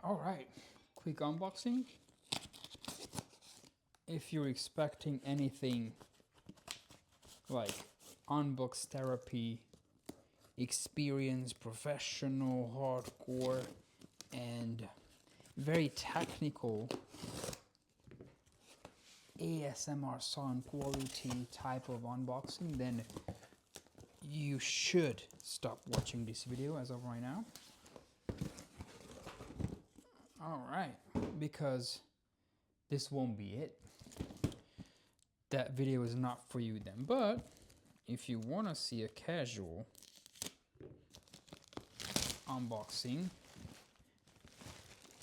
All right, quick unboxing. If you're expecting anything like unbox therapy, experience, professional, hardcore, and very technical ASMR sound quality type of unboxing, then you should stop watching this video as of right now. All right, because this won't be it. That video is not for you then. But if you want to see a casual unboxing,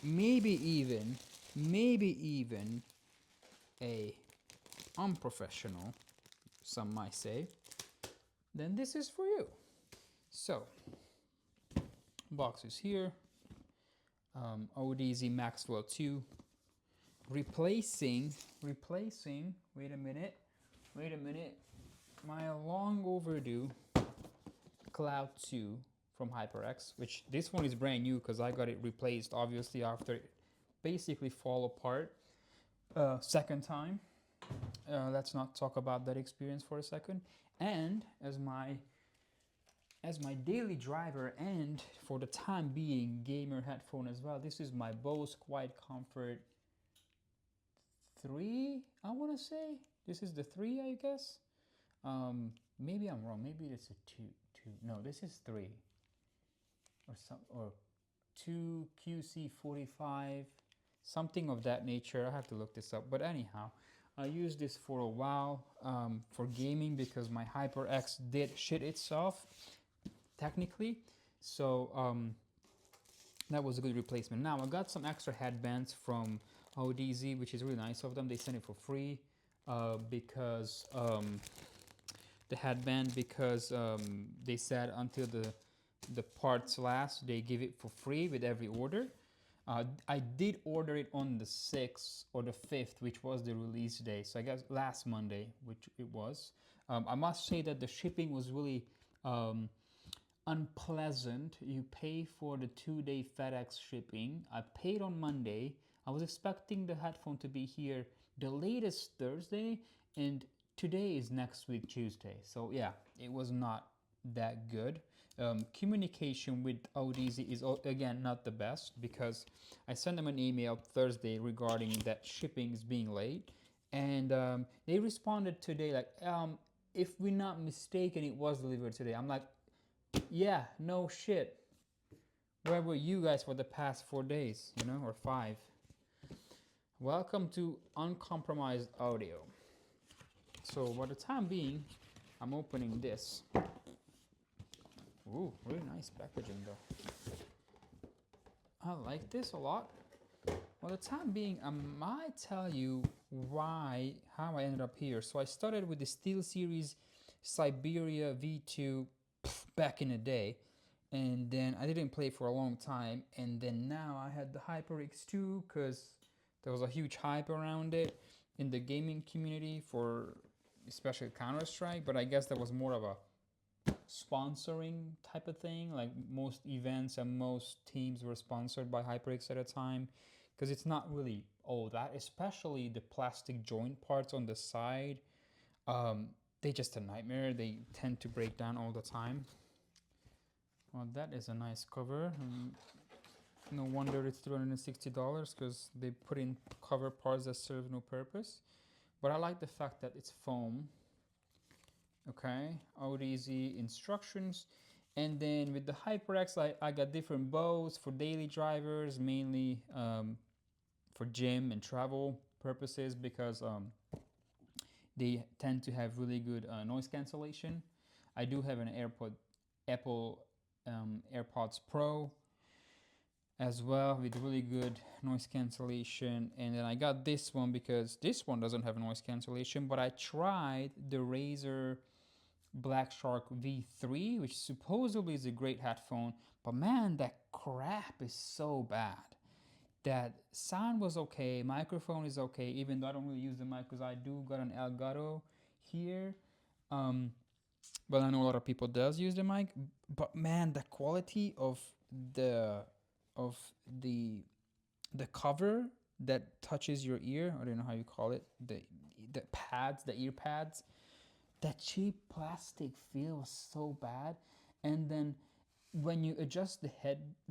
maybe even a unprofessional, some might say, then this is for you. So, box is here. Audeze Maxwell 2. Replacing, wait a minute, my long overdue Cloud 2 from HyperX, which this one is brand new because I got it replaced obviously after it basically fall apart second time. Let's not talk about that experience for a second. And as my daily driver and for the time being gamer headphone as well, this is my Bose Quiet Comfort 3, I want to say. This is the 3, I guess. Maybe I'm wrong. Maybe it's a 2. No, this is 3. Or 2 QC45, something of that nature. I have to look this up. But anyhow, I used this for a while for gaming because my HyperX did shit itself, technically. So that was a good replacement. Now I got some extra headbands from Audeze, which is really nice of them. They sent it for free because the headband, because they said until the parts last, they give it for free with every order. I did order it on the 6th or the 5th, which was the release day. So I guess last Monday, which it was. I must say that the shipping was really unpleasant. You pay for the 2-day FedEx shipping. I paid on Monday. I was expecting the headphone to be here the latest Thursday, and today is next week Tuesday. So yeah, it was not that good. Communication with Audeze is again not the best because I sent them an email Thursday regarding that shipping is being late, and they responded today like, if we're not mistaken, it was delivered today. I'm like, yeah, no shit. Where were you guys for the past 4 days, you know, or 5? Welcome to uncompromised audio. So for the time being, I'm opening this. Ooh, really nice packaging though. I like this a lot. For the time being, I might tell you how I ended up here. So I started with the SteelSeries Siberia V2 back in the day, and then I didn't play for a long time, and then now I had the HyperX 2 because there was a huge hype around it in the gaming community for especially Counter-Strike, but I guess that was more of a sponsoring type of thing. Like most events and most teams were sponsored by HyperX at a time, because it's not really all that, especially the plastic joint parts on the side. They're just a nightmare. They tend to break down all the time. Well, that is a nice cover. No wonder it's $360 because they put in cover parts that serve no purpose. But I like the fact that it's foam. Okay, Audeze instructions. And then with the HyperX, I got different bows for daily drivers, mainly for gym and travel purposes, because they tend to have really good noise cancellation. I do have an Apple AirPods Pro as well with really good noise cancellation. And then I got this one because this one doesn't have noise cancellation, but I tried the Razer Black Shark V3, which supposedly is a great headphone, but man, that crap is so bad. That sound was okay, microphone is okay, even though I don't really use the mic because I do got an Elgato here. But I know a lot of people does use the mic. But man, the quality of the the cover that touches your ear, I don't know how you call it, the pads, the ear pads, that cheap plastic feel was so bad. And then when you adjust the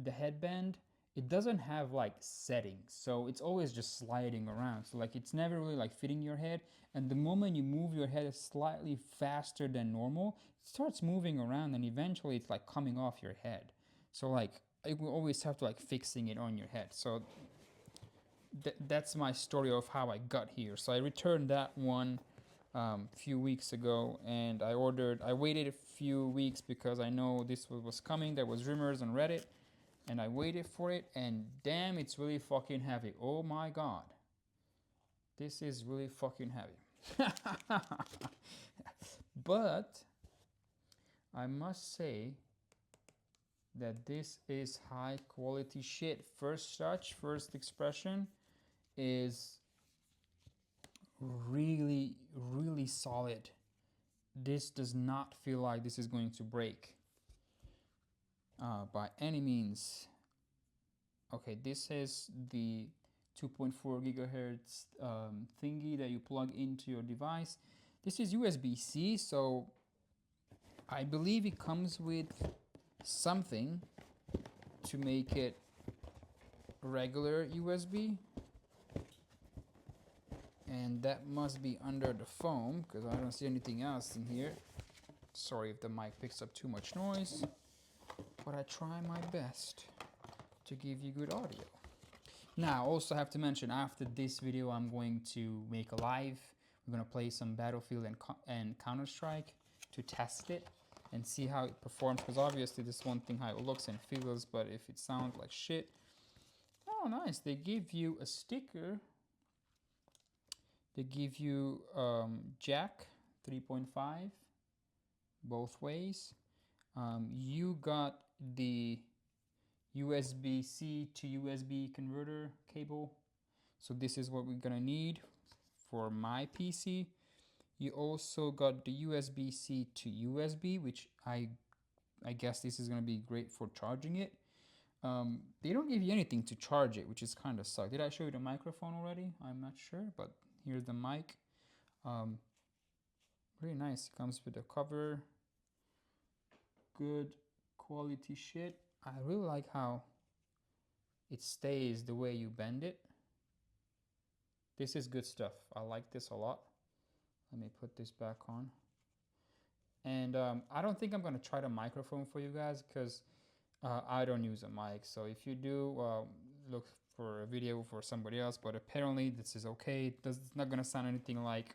headband, it doesn't have like settings, so it's always just sliding around, so like it's never really like fitting your head. And the moment you move your head slightly faster than normal, it starts moving around, and eventually it's like coming off your head. So like I will always have to like fixing it on your head. So that's my story of how I got here. So I returned that one few weeks ago, and I waited a few weeks because I know this was coming. There was rumors on Reddit, and I waited for it, and damn, it's really fucking heavy. Oh my god, this is really fucking heavy. But I must say that this is high quality shit. First touch, first expression is really, really solid. This does not feel like this is going to break by any means. Okay, this is the 2.4 gigahertz thingy that you plug into your device. This is USB-C, so I believe it comes with something to make it regular USB. And that must be under the foam, because I don't see anything else in here. Sorry if the mic picks up too much noise, but I try my best to give you good audio. Now, also have to mention, after this video, I'm going to make a live. We're going to play some Battlefield and Counter-Strike to test it and see how it performs, because obviously this one thing how it looks and feels, but if it sounds like shit. Oh, nice. They give you a sticker. They give you jack 3.5 both ways. You got the USB-C to USB converter cable. So this is what we're gonna need for my PC. You also got the USB-C to USB, which I guess this is gonna be great for charging it. They don't give you anything to charge it, which is kind of suck. Did I show you the microphone already? I'm not sure, but here's the mic. Really nice. It comes with a cover. Good quality shit. I really like how it stays the way you bend it. This is good stuff. I like this a lot. Let me put this back on. And I don't think I'm gonna try the microphone for you guys, because I don't use a mic. So if you do, look for a video for somebody else. But apparently this is okay. It's not gonna sound anything like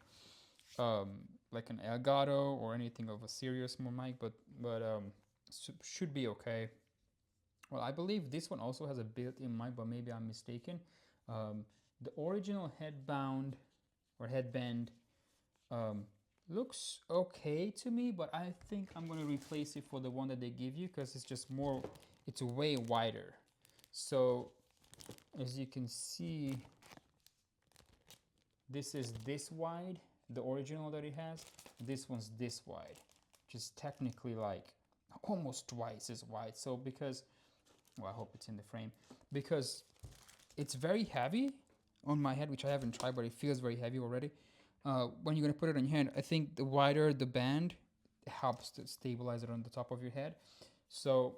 an Elgato or anything of a serious mic, but should be okay. Well, I believe this one also has a built-in mic, but maybe I'm mistaken. The original headband looks okay to me, but I think I'm gonna replace it for the one that they give you, because it's just more, it's way wider. So as you can see, this is this wide, the original that it has. This one's this wide, which is technically like almost twice as wide. So because, well, I hope it's in the frame, because it's very heavy on my head, which I haven't tried, but it feels very heavy already. When you're gonna put it on your hand, I think the wider the band, it helps to stabilize it on the top of your head. So,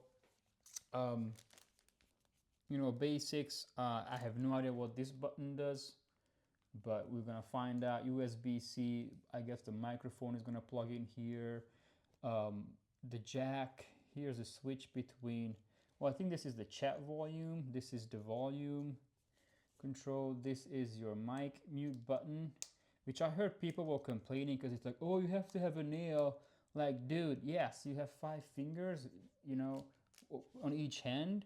you know, basics. I have no idea what this button does, but we're gonna find out. USB-C. I guess the microphone is gonna plug in here. The jack. Here's a switch between. Well, I think this is the chat volume. This is the volume control. This is your mic mute button, which I heard people were complaining because it's like, oh, you have to have a nail. Like, dude, yes, you have 5 fingers, you know, on each hand,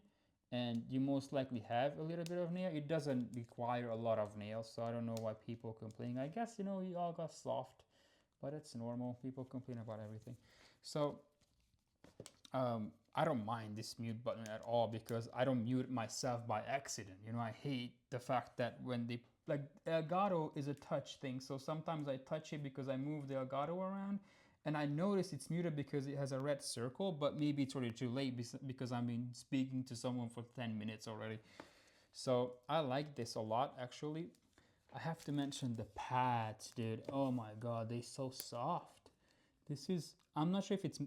and you most likely have a little bit of nail. It doesn't require a lot of nails, so I don't know why people complain. I guess, you know, you all got soft, but it's normal. People complain about everything. So I don't mind this mute button at all, because I don't mute myself by accident. You know, I hate the fact that when they, like, Elgato is a touch thing, so sometimes I touch it because I move the Elgato around, and I notice it's muted because it has a red circle, but maybe it's already too late because I've been speaking to someone for 10 minutes already. So I like this a lot, actually. I have to mention the pads, dude. Oh my god, they're so soft. This is, I'm not sure if it's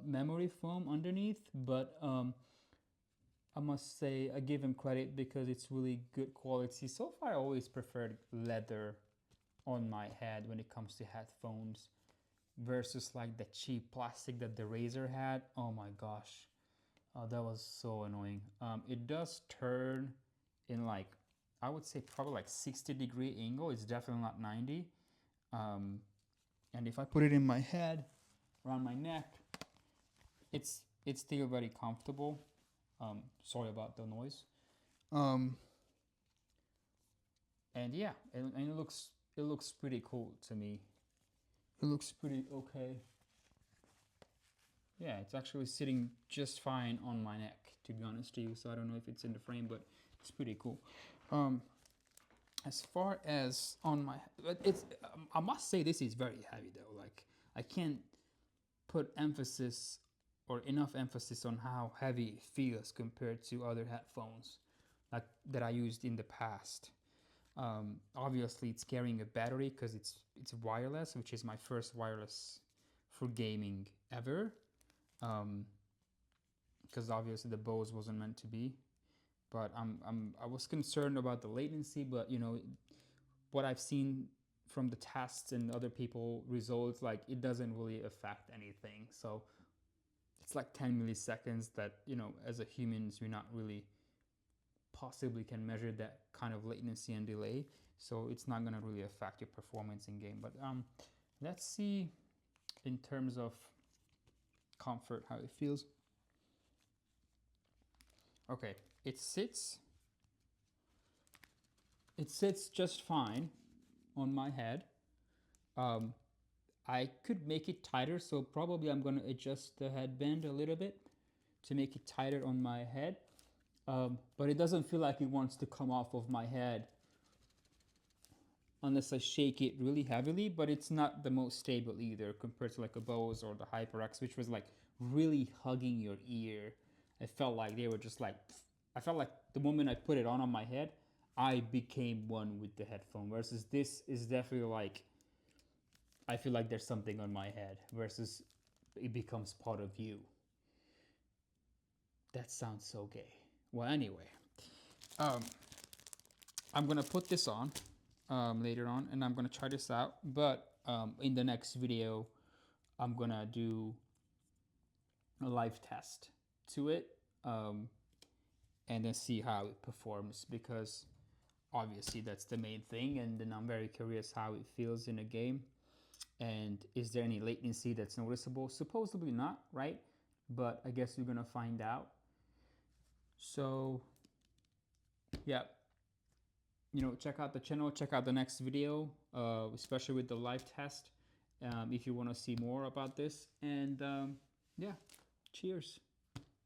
memory foam underneath, but I must say I give him credit because it's really good quality. So far I always preferred leather on my head when it comes to headphones versus like the cheap plastic that the Razer had. Oh my gosh, that was so annoying. It does turn in like, I would say probably like 60-degree angle. It's definitely not 90. And if I put it in my head, around my neck, it's still very comfortable. Sorry about the noise. And yeah, and it looks pretty cool to me. It looks pretty okay. Yeah, it's actually sitting just fine on my neck, to be honest to you. So I don't know if it's in the frame, but it's pretty cool. As far as on my, it's, I must say this is very heavy though. Like I can't put emphasis or enough emphasis on how heavy it feels compared to other headphones like that I used in the past. Obviously, it's carrying a battery because it's wireless, which is my first wireless for gaming ever. Because obviously the Bose wasn't meant to be. But I was concerned about the latency, but you know what I've seen from the tests and other people results, like it doesn't really affect anything. So it's like 10 milliseconds that, you know, as a humans we're not really possibly can measure that kind of latency and delay, so it's not going to really affect your performance in game. But let's see in terms of comfort how it feels. Okay, it sits just fine on my head. I could make it tighter, so probably I'm going to adjust the headband a little bit to make it tighter on my head. But it doesn't feel like it wants to come off of my head unless I shake it really heavily, but it's not the most stable either compared to like a Bose or the HyperX, which was like really hugging your ear. I felt like they were just like, I felt like the moment I put it on my head, I became one with the headphone, versus this is definitely like, I feel like there's something on my head versus it becomes part of you. That sounds so gay. Well, anyway, I'm gonna put this on later on, and I'm gonna try this out. But in the next video, I'm gonna do a live test to it, and then see how it performs, because obviously that's the main thing. And then I'm very curious how it feels in a game. And is there any latency that's noticeable? Supposedly not, right? But I guess we're gonna find out. So yeah, you know, check out the channel, check out the next video, especially with the live test, if you want to see more about this. And yeah, cheers.